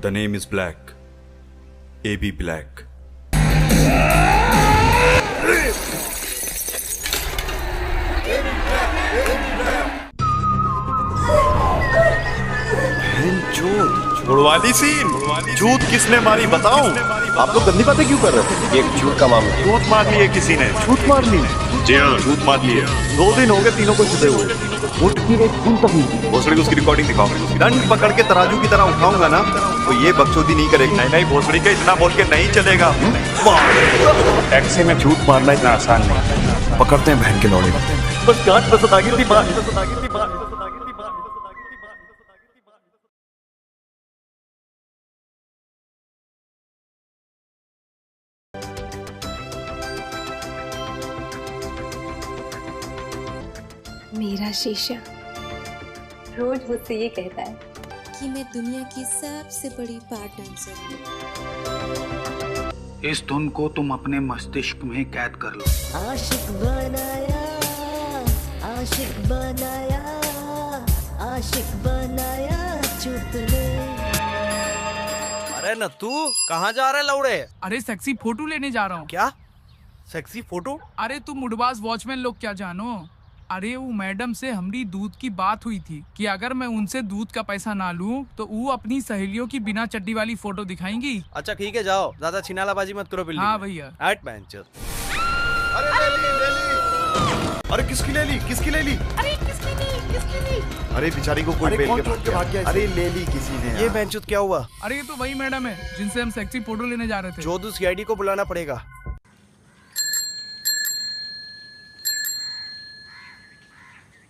The name is Black. AB Black. छुड़वा दी scene. चूत किसने मारी बताऊं? आप लोग गंदी बातें क्यों कर रहे थे? ये चूत का मामला। चूत मार ली है किसी ने। चूत मार ली? जी हाँ, चूत मार ली है। 2 दिन हो गए तीनों को छुपे हुए। वोट की एक खून तक नहीं। भोसड़ी को उसकी रिकॉर्डिंग दिखाओ। दंड पकड़ के तराजू की तरह उठाऊंगा ना तो ये बकचोदी नहीं करेगी। नहीं भोसड़ी का इतना बोल के नहीं चलेगा। टैक्सी में झूठ मारना इतना आसान नहीं। पकड़ते हैं बहन के लौड़े। बस गांठ बस आ गई थी बात। मेरा शीशा रोज मुझसे ये कहता है कि मैं दुनिया की सबसे बड़ी पार्ट डांसर हूँ। इस धुन को तुम अपने मस्तिष्क में कैद कर लो। आशिक बनाया, आशिक बनाया, आशिक बनाया चुप ने। अरे न तू कहाँ जा रहा है लौड़े? अरे सेक्सी फोटो लेने जा रहा हूँ। क्या सेक्सी फोटो? अरे तुम मुडबाज वॉचमैन लोग क्या जानो। अरे वो मैडम से हमारी दूध की बात हुई थी कि अगर मैं उनसे दूध का पैसा ना लूं तो वो अपनी सहेलियों की बिना चड्डी वाली फोटो दिखाएंगी। अच्छा ठीक है जाओ, ज्यादा छिनालाबाजी मत करो बिल्डिंग। हाँ भैया। हट बेंच। अरे ले ली। अरे किसकी ले ली? किसकी ले ली? अरे बेचारी को कोई बेल के भाग गया। अरे ले ली किसी ने। ये बेंचुत क्या हुआ? अरे ये तो वही मैडम है जिनसे हम सेक्सी फोटो लेने जा रहे थे। जोधू सीआईडी को बुलाना पड़ेगा।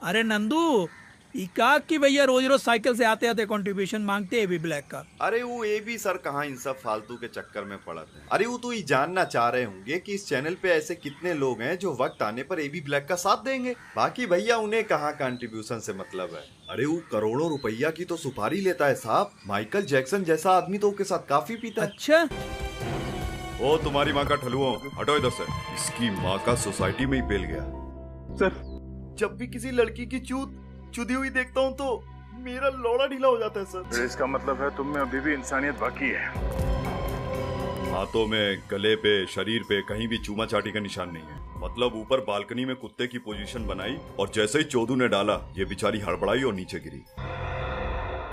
अरे नंदू इका की भैया रोज रोज साइकिल से आते आते कंट्रीब्यूशन मांगते हैं ब्लैक का। अरे वो ए भी सर कहाँ इन सब फालतू के चक्कर में पड़ा था। अरे वो तो ये जानना चाह रहे होंगे कि इस चैनल पे ऐसे कितने लोग हैं जो वक्त आने पर ए बी ब्लैक का साथ देंगे। बाकी भैया उन्हें कहाँ कंट्रीब्यूशन से मतलब है। अरे वो करोड़ों रुपया की तो सुपारी लेता है साहब। माइकल जैक्सन जैसा आदमी तो उसके साथ काफी पीता है। अच्छा ओ तुम्हारी माँ का ठलुओ, हटो इधर से। इसकी माँ का सोसाइटी में ही पेल गया। सर जब भी किसी लड़की की चूत चुदी हुई देखता हूँ तो मेरा लौड़ा ढीला हो जाता है सर। इसका मतलब है तुम में अभी भी इंसानियत बाकी है। हाथों में, गले पे, शरीर पे कहीं भी चूमा चाटी का निशान नहीं है। मतलब ऊपर बालकनी में कुत्ते की पोजीशन बनाई और जैसे ही चोदू ने डाला ये बेचारी हड़बड़ाई और नीचे गिरी।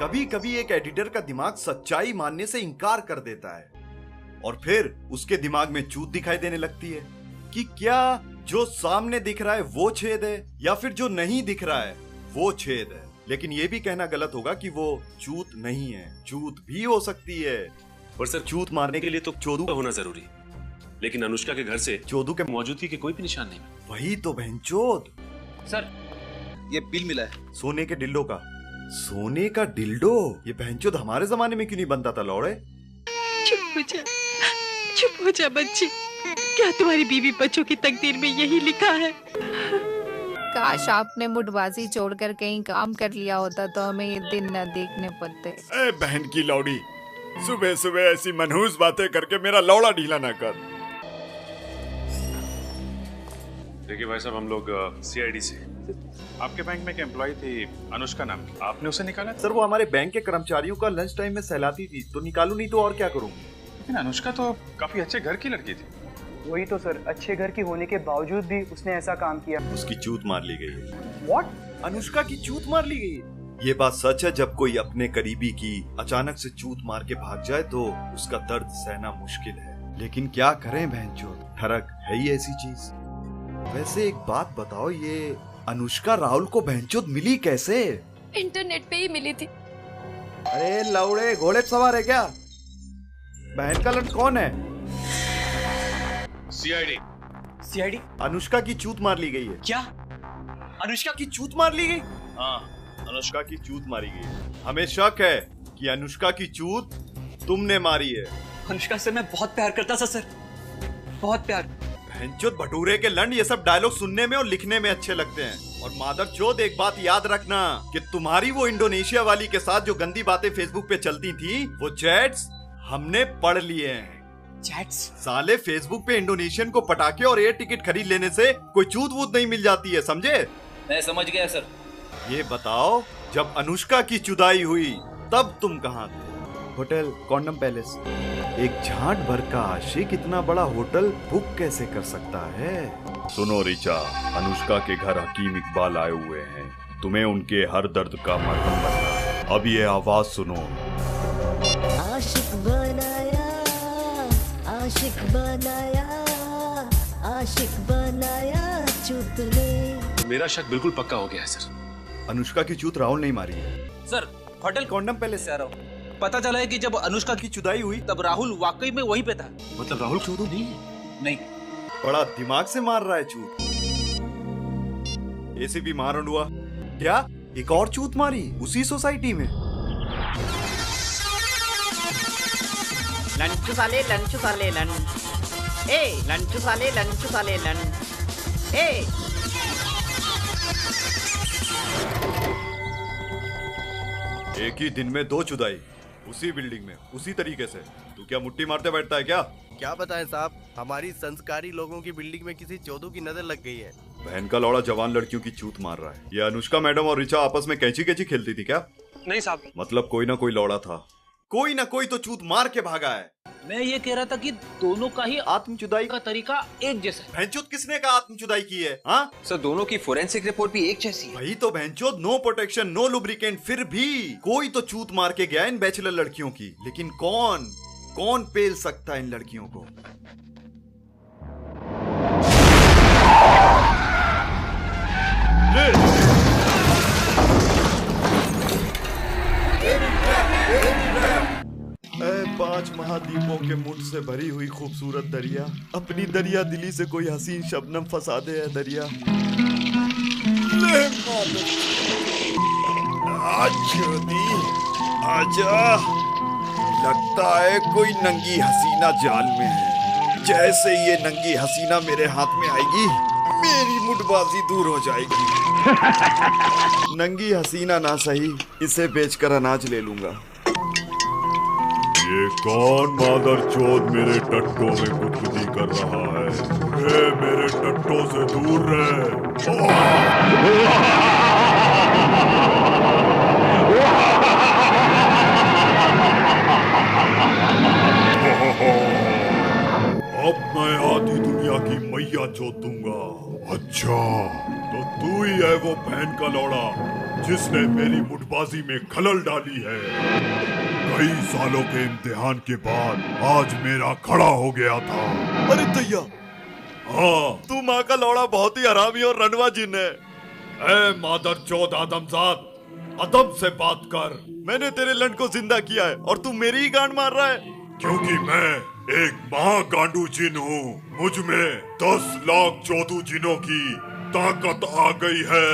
कभी कभी एक एडिटर का दिमाग सच्चाई मानने से इनकार कर देता है और फिर उसके दिमाग में चूत दिखाई देने लगती है कि क्या जो सामने दिख रहा है वो छेद है या फिर जो नहीं दिख रहा है वो छेद है। लेकिन ये भी कहना गलत होगा कि वो चूत नहीं है। चूत भी हो सकती है। पर सर चूत मारने के लिए तो चोदू का होना जरूरी, लेकिन अनुष्का के घर से चोदू के मौजूदगी के कोई भी निशान नहीं। वही तो बहनचोद। सर ये बिल मिला है सोने के डिल्डो का। सोने का डिल्डो? ये बहनचोद हमारे जमाने में क्यों नहीं बनता था लौड़े? चुप हो जा बच्ची। क्या तुम्हारी बीवी बच्चों की तकदीर में यही लिखा है? काश आपने मुडबाजी छोड़कर कहीं काम कर लिया होता तो हमें ये दिन न देखने पड़ते। ए बहन की लौड़ी, सुबह सुबह ऐसी मनहूस बातें करके मेरा लौड़ा ढीला ना कर। देखिए भाई साहब, हम लोग सीआईडी से। आपके बैंक में एक एम्प्लॉय थी अनुष्का नाम की, आपने उसे निकाला? सर वो हमारे बैंक के कर्मचारियों का लंच टाइम में सहलाती थी तो निकालू, नहीं तो और क्या करूँ। लेकिन अनुष्का तो काफी अच्छे घर की लड़की थी। वही तो सर, अच्छे घर की होने के बावजूद भी उसने ऐसा काम किया। उसकी चूत मार ली गई है। What? अनुष्का की चूत मार ली गई? ये बात सच है। जब कोई अपने करीबी की अचानक से चूत मार के भाग जाए तो उसका दर्द सहना मुश्किल है। लेकिन क्या करें बहनचोद, ठरक है ही ऐसी चीज। वैसे एक बात बताओ, ये अनुष्का राहुल को बहनचोद मिली कैसे? इंटरनेट पे ही मिली थी। अरे लौड़े घोड़े पे सवार है क्या? बहन का लट कौन है? सीआईडी। अनुष्का की चूत मार ली गई है। क्या? अनुष्का की चूत मार ली गई? हाँ, अनुष्का की चूत मारी गई है। हमें शक है कि अनुष्का की चूत तुमने मारी है। अनुष्का से मैं बहुत प्यार करता था सर, बहुत प्यार। बहनचोद भटूरे के लंड, ये सब डायलॉग सुनने में और लिखने में अच्छे लगते हैं। और मादरचोद एक बात याद रखना कि तुम्हारी वो इंडोनेशिया वाली के साथ जो गंदी बातें फेसबुक पे चलती थी वो चैट्स हमने पढ़ लिए हैं। चैट्स? साले फेसबुक पे इंडोनेशियन को पटाखे और एयर टिकट खरीद लेने से कोई चूत वूत नहीं मिल जाती है, समझे? मैं समझ गया सर। ये बताओ, जब अनुष्का की जुदाई हुई तब तुम कहाँ थे? Hotel condom palace. एक झांट भर का आशिक इतना बड़ा होटल बुक कैसे कर सकता है? सुनो रिचा, अनुष्का के घर हकीम इकबाल आए हुए हैं। तुम्हें उनके हर दर्द का मरहम बनना है। अब ये आवाज सुनो। आशिक बनाया, आशिक बनाया, आशिक बनाया चूत ने। मेरा शक बिल्कुल पक्का हो गया है सर। अनुष्का की चूत राहुल नहीं मारी है सर। होटल कॉन्डम पैलेस से आ रहा हूँ। पता चला है कि जब अनुष्का की जुदाई हुई तब राहुल वाकई में वहीं पे था। मतलब राहुल चोदू नहीं है? नहीं। बड़ा दिमाग से मार रहा है चूत। एसीपी मारंड हुआ क्या? एक और चूत मारी उसी सोसाइटी में। लंच साले लन। ए लंच साले लन। ए एक ही दिन में 2 जुदाई उसी बिल्डिंग में उसी तरीके से। तू क्या मुट्ठी मारते बैठता है क्या? क्या बताएं साहब, हमारी संस्कारी लोगों की बिल्डिंग में किसी चोदू की नजर लग गई है। बहन का लौड़ा जवान लड़कियों की चूत मार रहा है। ये अनुष्का मैडम और रिचा आपस में कैची खेलती थी क्या? नहीं साहब। मतलब कोई ना कोई लौड़ा था, कोई ना कोई तो चूत मार के भागा है। मैं ये कह रहा था कि दोनों का ही आत्मचुदाई का तरीका एक जैसा। बहनचोद किसने का आत्मचुदाई की है? हाँ सर, दोनों की फोरेंसिक रिपोर्ट भी एक जैसी है। वही तो बहनचोद, नो प्रोटेक्शन नो लुब्रिकेंट, फिर भी कोई तो चूत मार के गया इन बैचलर लड़कियों की। लेकिन कौन पेल सकता है इन लड़कियों को? ऐ 5 महाद्वीपों के मुठ से भरी हुई खूबसूरत दरिया, अपनी दरिया दिली से कोई हसीन शबनम फंसा दे है दरिया। आजा, लगता है कोई नंगी हसीना जाल में है। जैसे ये नंगी हसीना मेरे हाथ में आएगी, मेरी मुठबाजी दूर हो जाएगी। नंगी हसीना ना सही, इसे बेचकर अनाज ले लूंगा। ये कौन मादरचोद मेरे टट्टों में गुदगुदी कर रहा है? मेरे टट्टों से दूर रहे। अब मैं आधी दुनिया की मैया चोद दूंगा। अच्छा, तो तू ही है वो बहन का लौड़ा जिसने मेरी मुठबाजी में खलल डाली है। कई सालों के इम्तिहान के बाद आज मेरा खड़ा हो गया था। अरे दैया, हाँ, तू माँ का लौड़ा बहुत ही हरामी और रनवा जिन है। ऐ मादरचोद आदमजाद, अदब से बात कर। मैंने तेरे लंड को जिंदा किया है और तू मेरी ही गांड मार रहा है। क्योंकि मैं एक महागांडू जिन हूँ। मुझ में 10 लाख चोदू जिनों की ताकत आ गई है।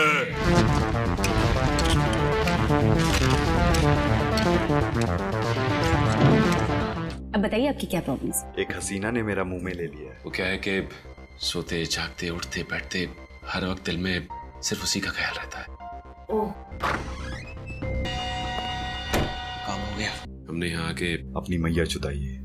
अब बताइए आपकी क्या प्रॉब्लम? एक हसीना ने मेरा मुंह में ले लिया है। वो क्या है कि सोते जागते उठते बैठते हर वक्त दिल में सिर्फ उसी का ख्याल रहता है। ओह, काम हो गया। हमने यहाँ आके अपनी मैया चुदाई है,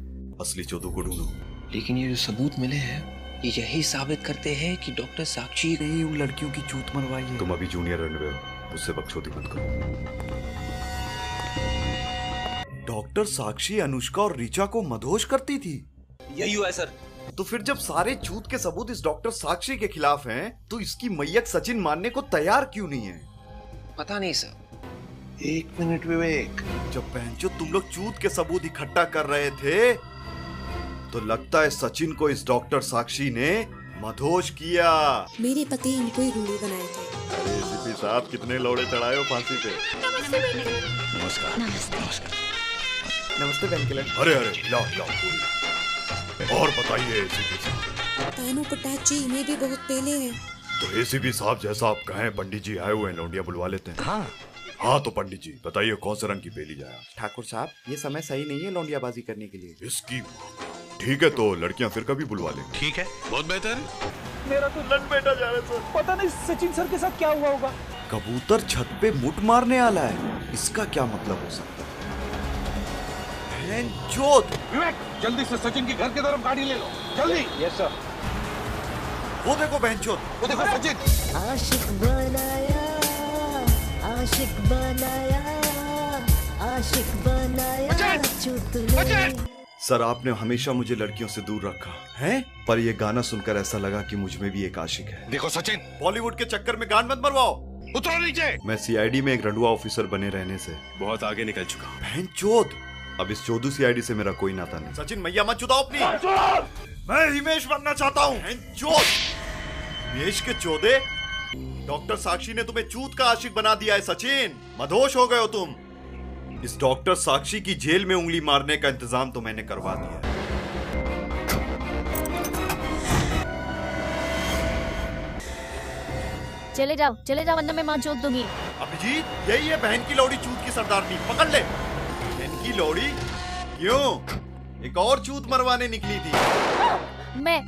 असली चोदू को ढूंढो। लेकिन ये जो सबूत मिले हैं ये यही साबित करते हैं कि डॉक्टर साक्षी ने उन लड़कियों की चूत मरवाई है। तुम अभी जूनियर रनवे हो, उससे बकचोदी मत करो। डॉक्टर साक्षी अनुष्का और रिचा को मदहोश करती थी। यही हुआ है सर। तो फिर जब सारे चूत के सबूत इस डॉक्टर साक्षी के खिलाफ हैं, तो इसकी मैयत सचिन मानने को तैयार क्यों नहीं है? पता नहीं सर। 1 मिनट विवेक, जब बहनचोद तुम लोग चूत के सबूत इकट्ठा कर रहे थे तो लगता है सचिन को इस डॉक्टर साक्षी ने मदहोश किया। मेरे पति इनको ही रूढ़ी बनाए थे। अरे एसीपी साहब, कितने लौड़े चढ़ाए हो फांसी पे। नमस्कार। नमस्ते। नमस्ते बहन के लिए। अरे लाओ। और बताइए एसीपी साहब। तानू पटाची में भी बहुत पेले हैं। तो एसीपी साहब, जैसा आप कहें, पंडित जी आए हुए हैं, लौंडिया बुलवा लेते हैं। हाँ तो पंडित जी बताइए, कौन से रंग की पेली जाए? ठाकुर साहब, ये समय सही नहीं है लौंडियाबाजी करने के लिए। इसकी ठीक है, तो लड़कियां फिर कभी बुलवा लेंगे। ठीक है, बहुत बेहतर है। मेरा तो लन बेटा जा रहा है सर। पता नहीं सचिन सर के साथ क्या हुआ होगा। कबूतर छत पे मुठ मारने आला है, इसका क्या मतलब हो सकता है? विवेक, जल्दी से सचिन की घर की तरफ गाड़ी ले लो, जल्दी। Yes sir. वो देखो बहनचोद, वो देखो सचिन। आशिक बनाया, आशिक बनाया, आशिक बनाया। चुतले। सर आपने हमेशा मुझे लड़कियों से दूर रखा है, पर ये गाना सुनकर ऐसा लगा कि मुझ में भी एक आशिक है। देखो सचिन, बॉलीवुड के चक्कर में गान मत मरवाओ। उतरो नीचे। मैं सीआईडी में एक रंडुआ ऑफिसर बने रहने से बहुत आगे निकल चुका हूँ। बहन चोद, अब इस चोदू सीआईडी से मेरा कोई नाता नहीं। सचिन मैया मत चुदाओ अपनी। मैं हिमेश बनना चाहता हूँ। बहन चोद, हिमेश के चोदे, डॉक्टर साक्षी ने तुम्हें चूत का आशिक बना दिया है। सचिन मदहोश हो गए हो तुम। इस डॉक्टर साक्षी की जेल में उंगली मारने का इंतजाम तो मैंने करवा दिया है। चले जाओ वरना मैं मां चोद दूंगी। अभिजीत, यही है बहन की लौड़ी चूत की सरदारनी। पकड़ ले। बहन की लौड़ी? क्यों? एक और चूत मरवाने निकली थी?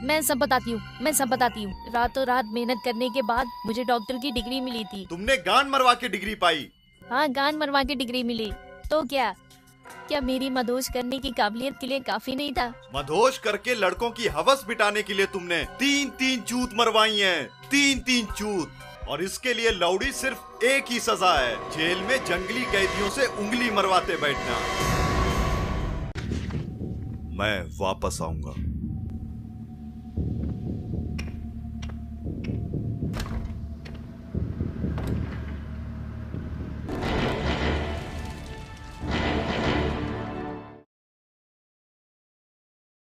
मैं सब बताती हूँ। रातों रात मेहनत करने के बाद मुझे डॉक्टर की डिग्री मिली थी। तुमने गान मरवा के डिग्री पाई? हाँ, गान मरवा के डिग्री मिली। तो क्या मेरी मदहोश करने की काबिलियत के लिए काफी नहीं था? मदहोश करके लड़कों की हवस मिटाने के लिए तुमने 3-3 चूत मरवाई हैं। 3-3 चूत। और इसके लिए लौड़ी सिर्फ एक ही सजा है, जेल में जंगली कैदियों से उंगली मरवाते बैठना। मैं वापस आऊंगा।